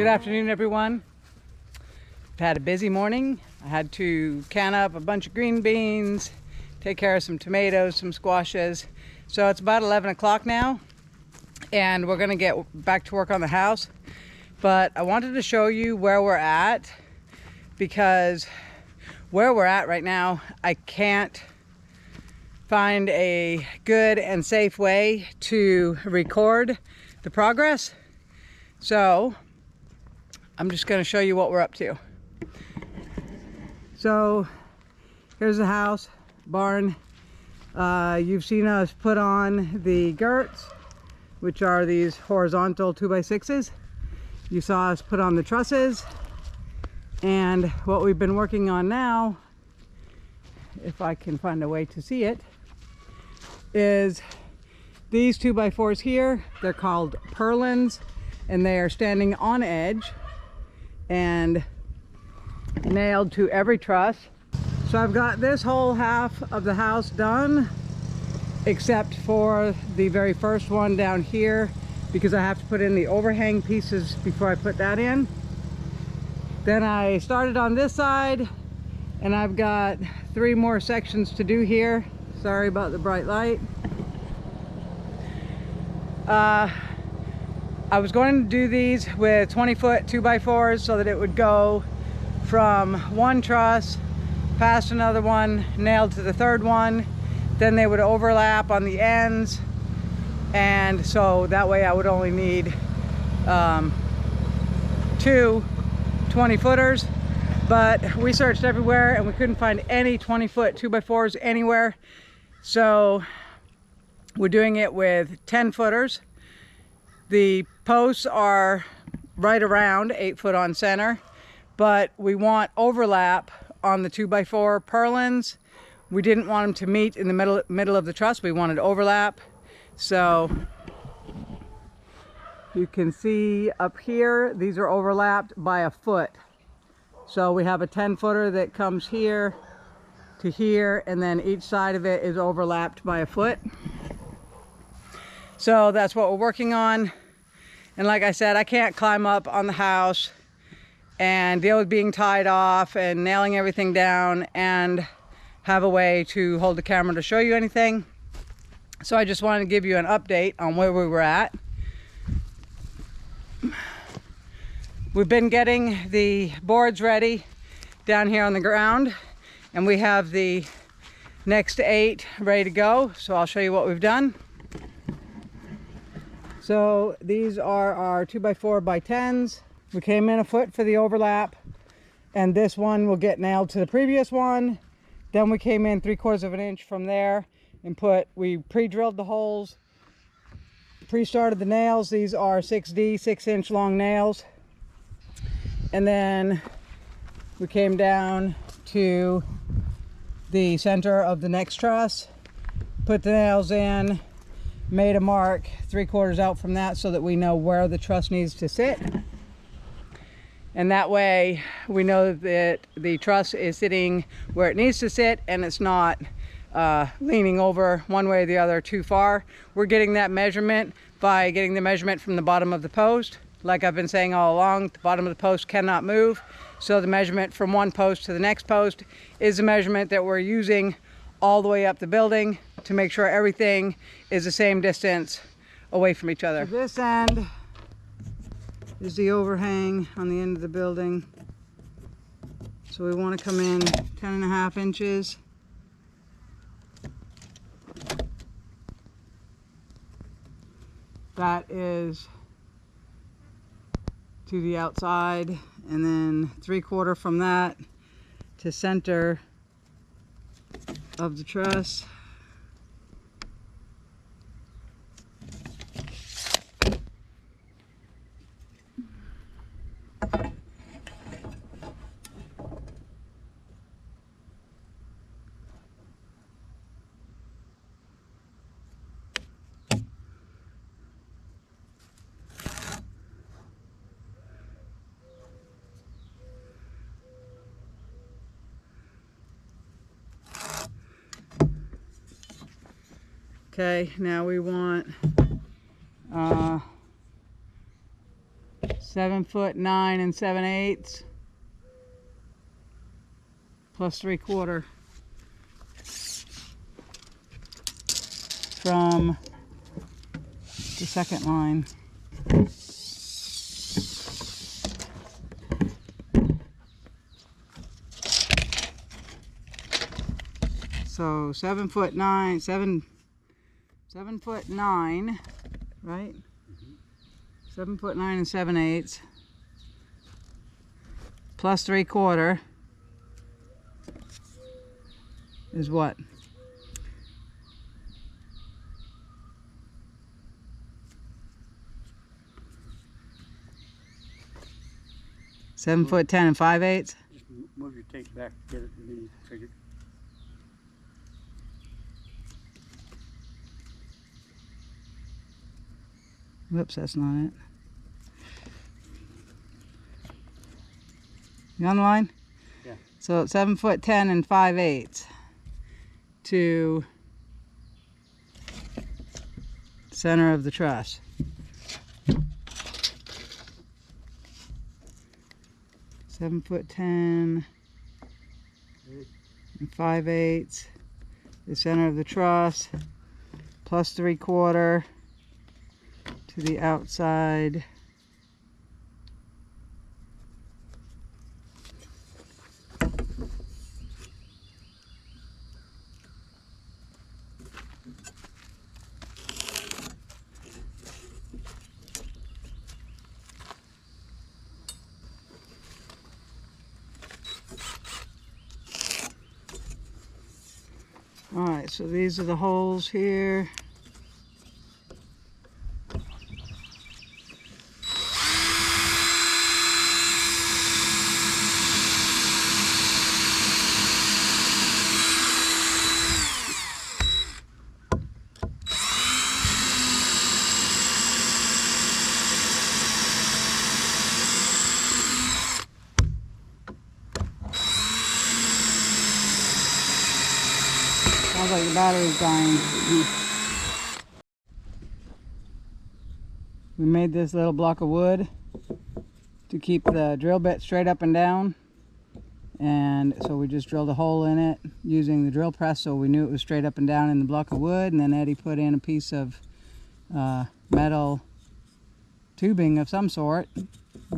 Good afternoon, everyone. I've had a busy morning. I had to can up a bunch of green beans, take care of some tomatoes, some squashes. So it's about 11 o'clock now, and we're gonna get back to work on the house. But I wanted to show you where we're at, because where we're at right now, I can't find a good and safe way to record the progress. So I'm just going to show you what we're up to. So here's the house, barn. You've seen us put on the girts, which are these horizontal 2x6s. You saw us put on the trusses. And what we've been working on now, if I can find a way to see it, is these 2x4s here. They're called Purlins, and they are standing on edge and nailed to every truss. So I've got this whole half of the house done, except for the very first one down here, because I have to put in the overhang pieces before I put that in. Then I started on this side, and I've got 3 more sections to do here. Sorry about the bright light. I was going to do these with 20-foot 2x4s so that it would go from one truss past another one, nailed to the third one. Then they would overlap on the ends, and so that way I would only need 2 20-footers. But we searched everywhere and we couldn't find any 20-foot 2x4s anywhere. So we're doing it with 10-footers. The posts are right around 8 foot on center, but we want overlap on the 2x4 purlins. We didn't want them to meet in the middle of the truss. We wanted overlap. So you can see up here, these are overlapped by a foot. So we have a 10-footer that comes here to here, and then each side of it is overlapped by a foot. So that's what we're working on. And like I said, I can't climb up on the house and deal with being tied off and nailing everything down and have a way to hold the camera to show you anything. So I just wanted to give you an update on where we were at. We've been getting the boards ready down here on the ground, and we have the next 8 ready to go. So I'll show you what we've done. So these are our 2x4x10s. We came in a foot for the overlap, and this one will get nailed to the previous one. Then we came in 3/4 of an inch from there and we pre-drilled the holes, pre-started the nails. These are 6D, 6-inch long nails. And then we came down to the center of the next truss, put the nails in, made a mark 3/4 out from that so that we know where the truss needs to sit. And that way we know that the truss is sitting where it needs to sit, and it's not leaning over one way or the other too far. We're getting that measurement by getting the measurement from the bottom of the post. Like I've been saying all along, the bottom of the post cannot move. So the measurement from one post to the next post is the measurement that we're using all the way up the building to make sure everything is the same distance away from each other. So this end is the overhang on the end of the building. So we want to come in 10.5 inches. That is to the outside, and then 3/4 from that to center of the truss. Okay, now we want 7'9" 7/8 plus 3/4 from the second line. So 7'9", 7'9", right? 7'9" 7/8 plus 3/4 is what? $7'10" 5/8. Just move your tape back, get it, and then you figure. Whoops, that's not it. You on the line? Yeah. So it's 7'10" 5/8 to center of the truss. $7'10" 5/8, the center of the truss, plus 3/4 to the outside. Alright, so these are the holes here. Sounds like the battery's dying. We made this little block of wood to keep the drill bit straight up and down, and so we just drilled a hole in it using the drill press so we knew it was straight up and down in the block of wood. And then Eddie put in a piece of metal tubing of some sort,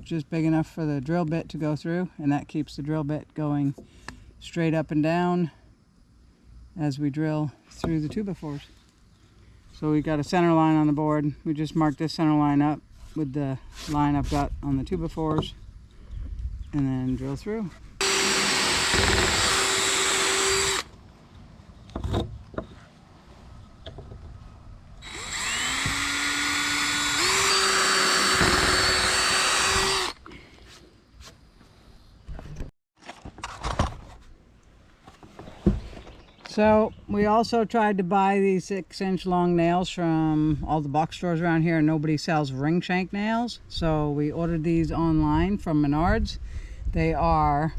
just big enough for the drill bit to go through, and that keeps the drill bit going straight up and down as we drill through the 2x4s. So we got a center line on the board. We just marked this center line up with the line I've got on the 2x4s and then drill through. So we also tried to buy these 6-inch long nails from all the box stores around here, and nobody sells ring shank nails. So we ordered these online from Menards. They are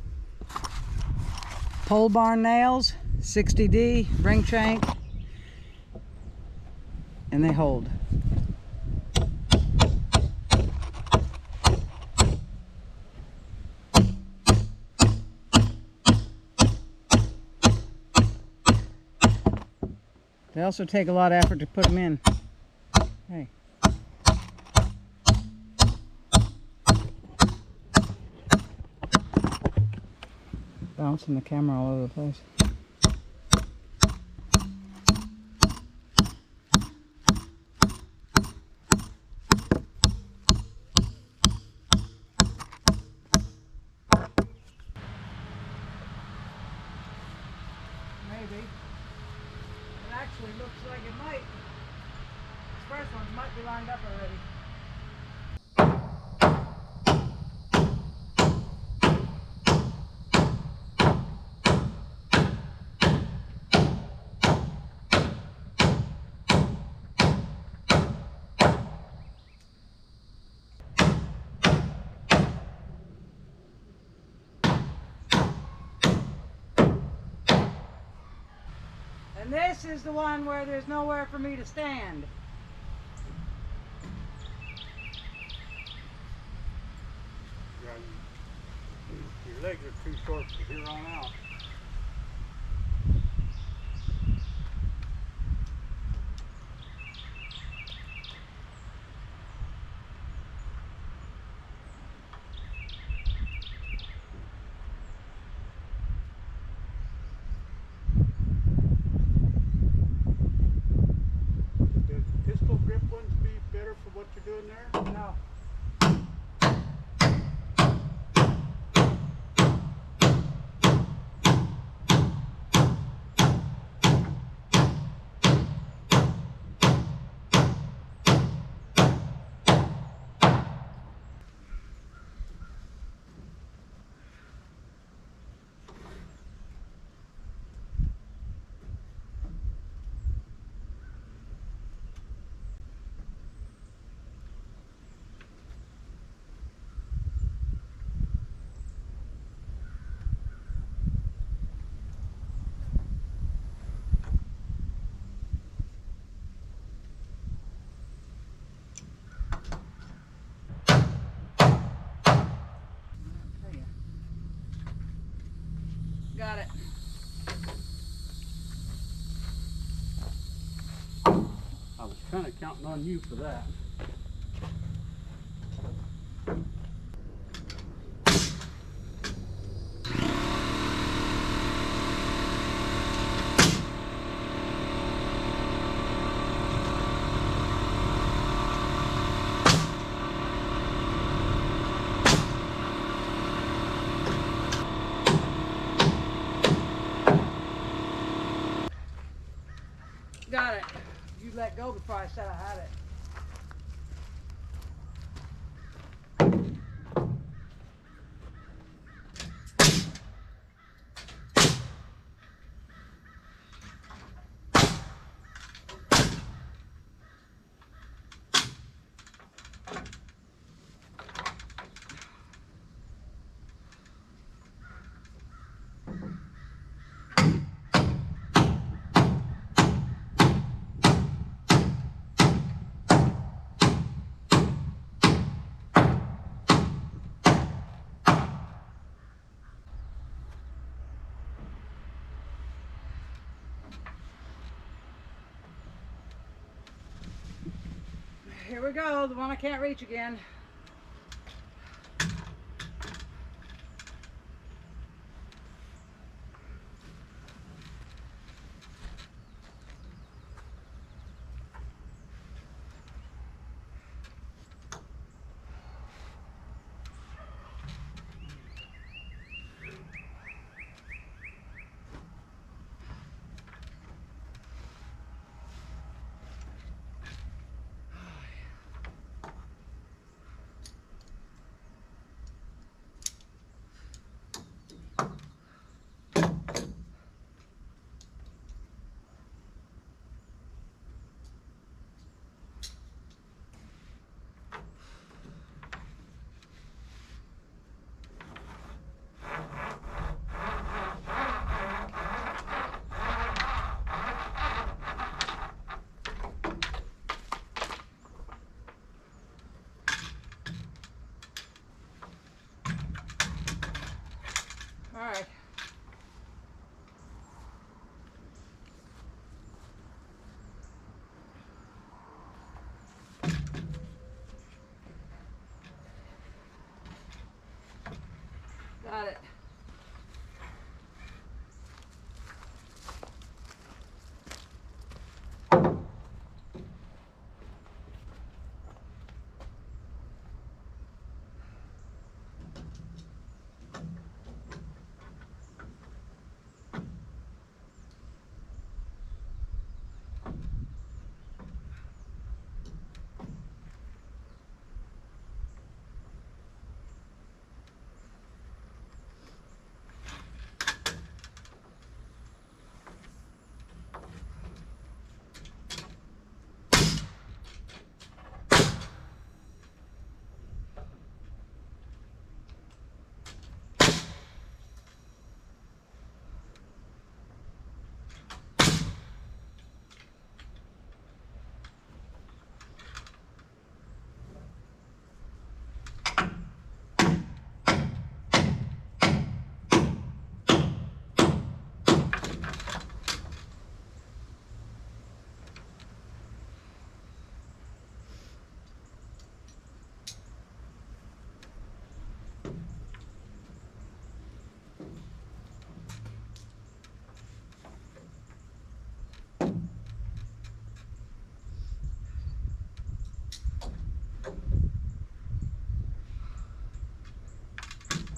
pole barn nails, 60D, ring shank, and they hold. They also take a lot of effort to put them in. Hey. Bouncing the camera all over the place. Maybe. It actually looks like it might. This first one might be lined up already. And this is the one where there's nowhere for me to stand. Your legs are too short from here on out. Does pistol grip ones be better for what you're doing there? No. Got it. I was kind of counting on you for that. Got it. You let go before I said I had it. Here we go, the one I can't reach again.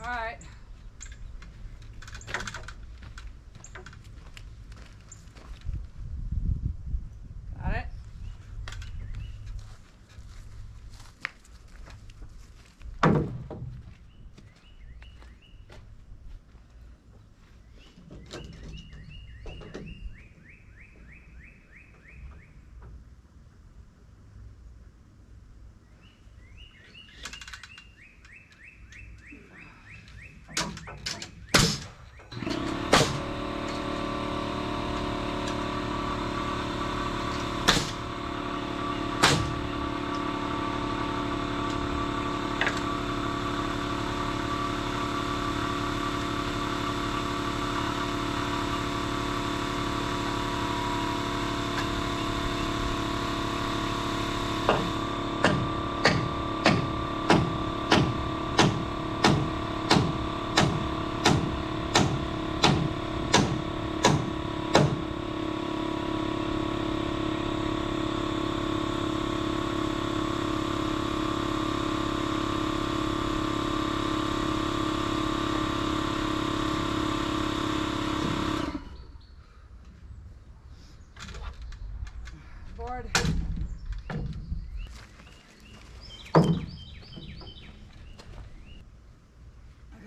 All right. Got it. Board. I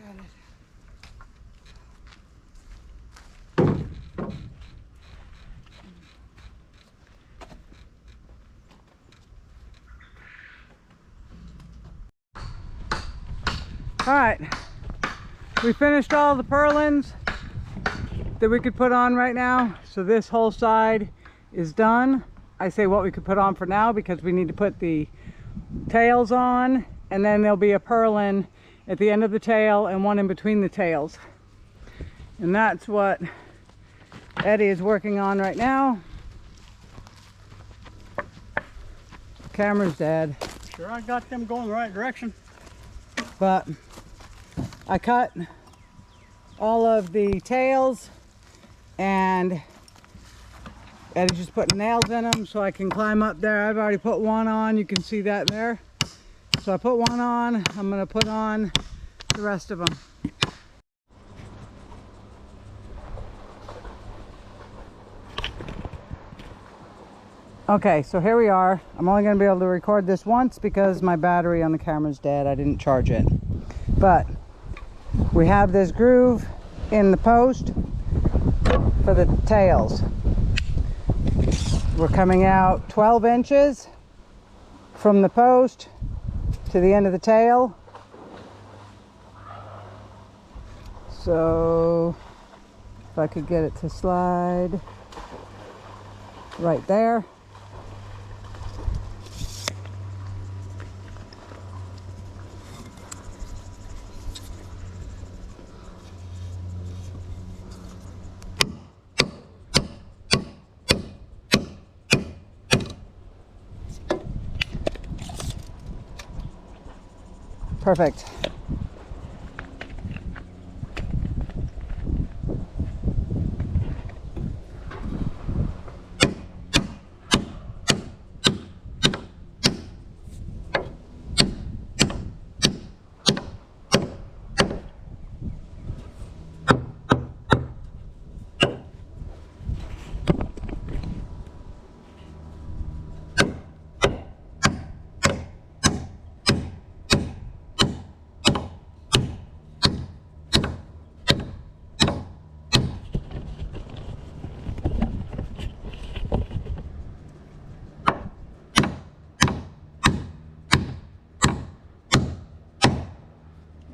got it. All right, we finished all the purlins that we could put on right now. So this whole side is done. I say what we could put on for now because we need to put the tails on, and then there'll be a purlin at the end of the tail and one in between the tails. And that's what Eddie is working on right now. Camera's dead. Sure, I got them going the right direction. But I cut all of the tails and Eddie's just putting nails in them so I can climb up there. I've already put one on, you can see that there. So I put one on, I'm going to put on the rest of them. Okay, so here we are. I'm only going to be able to record this once because my battery on the camera's dead. I didn't charge it. But we have this groove in the post for the tails. We're coming out 12 inches from the post to the end of the tail. So if I could get it to slide right there. Perfect.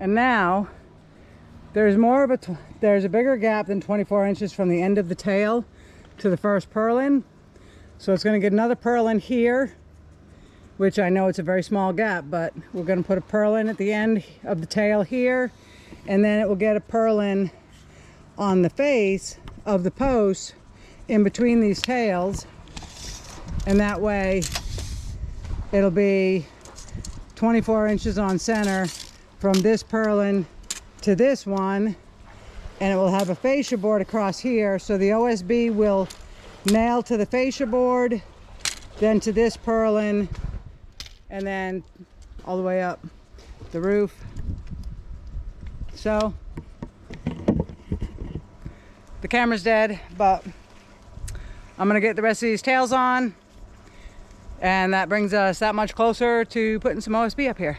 And now there's a bigger gap than 24 inches from the end of the tail to the first purlin. So it's going to get another purlin here, which I know it's a very small gap, but we're going to put a purlin at the end of the tail here, and then it will get a purlin on the face of the post in between these tails, and that way it'll be 24 inches on center from this purlin to this one, and it will have a fascia board across here, so the OSB will nail to the fascia board, then to this purlin, and then all the way up the roof. So the camera's dead, but I'm gonna get the rest of these tails on, and that brings us that much closer to putting some OSB up here.